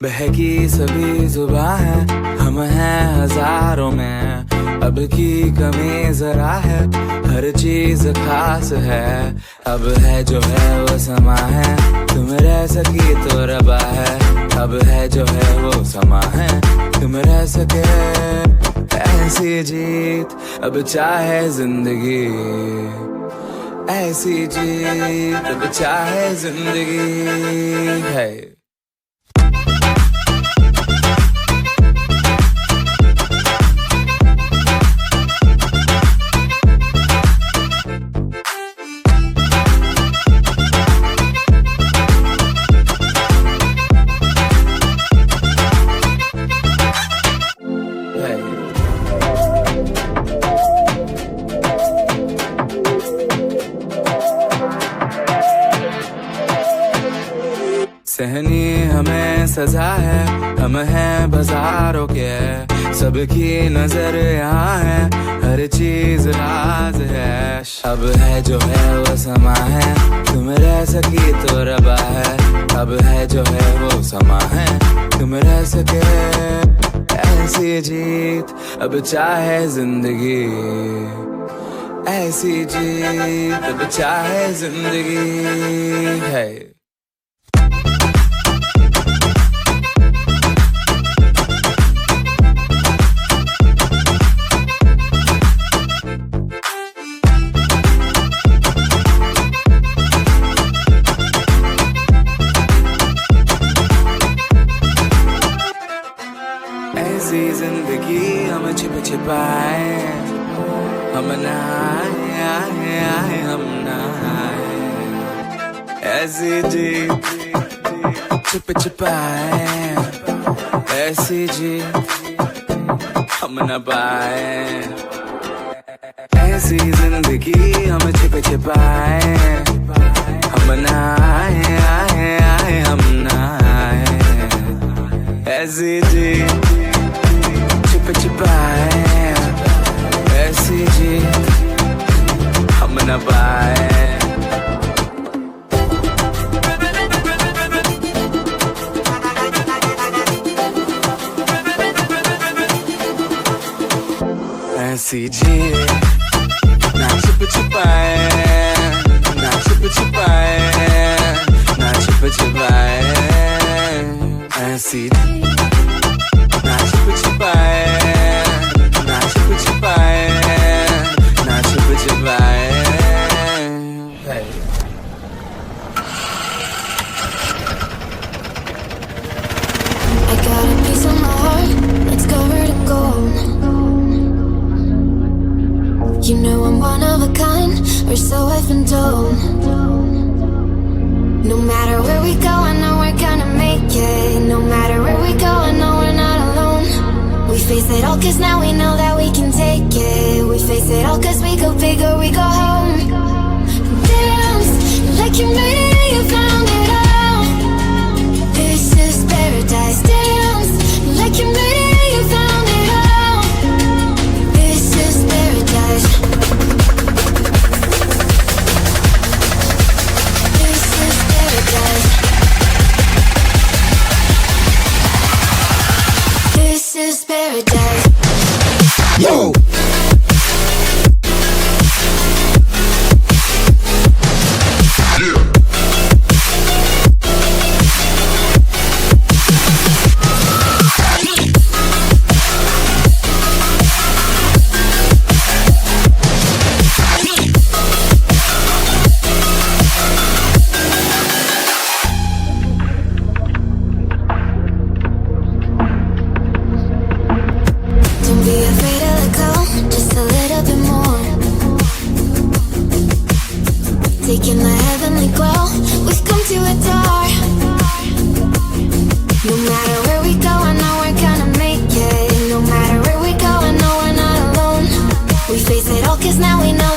बहकी सभी जुबां है, हम हैं हजारों में। अब की कमी जरा है, हर चीज खास है। अब है जो है वो समा है, तुम रह सकी तो रबा है। अब है जो है वो समा है, तुम रह सके ऐसी जीत। अब चाहे जिंदगी ऐसी जीत, अब चाहे जिंदगी है। सहनी हमें सजा है, हम हैं बाजारों के। सबकी नजर यहाँ है, हर चीज राज है। अब है जो है वो समा है, तुम रह सकी तो रबा है। अब है जो है वो समा है, तुम रह सके ऐसी जीत। अब चाहे जिंदगी ऐसी जीत, अब चाहे जिंदगी है। ऐसी जिंदगी हम छिप छिपाए, हम नहाए हम नहाए। ऐसी जीत छिप छिपाए, ऐसी जीत हम न पाए। ऐसी जिंदगी हम छिप छिपाए, हम नहाए हम नहाए। ऐसी जीत छिप छिपाए, ऐसी जीत हम न पाए। ऐसी जीत ना छिप छिपाए, ना छिप छिपाए, ना छिप छिपाए। ऐसी ना छिप छिपाए, ना छिप छिपाए, ना छिप छिपाए। I got a piece of my heart that's covered in gold. You know I'm one of a kind, or so I've been told. No matter where we go, I know we're gonna make it. No matter where we go, I know we're not alone. We face it all 'cause now we know that we can take it. We face it all 'cause we go big or we go home. Dance like you made it, you found it all. This is paradise. Dance like you made it, you found it all. This is paradise. This is paradise. This is paradise. Yo! Don't be afraid to let go, just a little bit more. Taking the heavenly glow, we've come to adore. No matter where we go, I know we're gonna make it. No matter where we go, I know we're not alone. We face it all 'cause now we know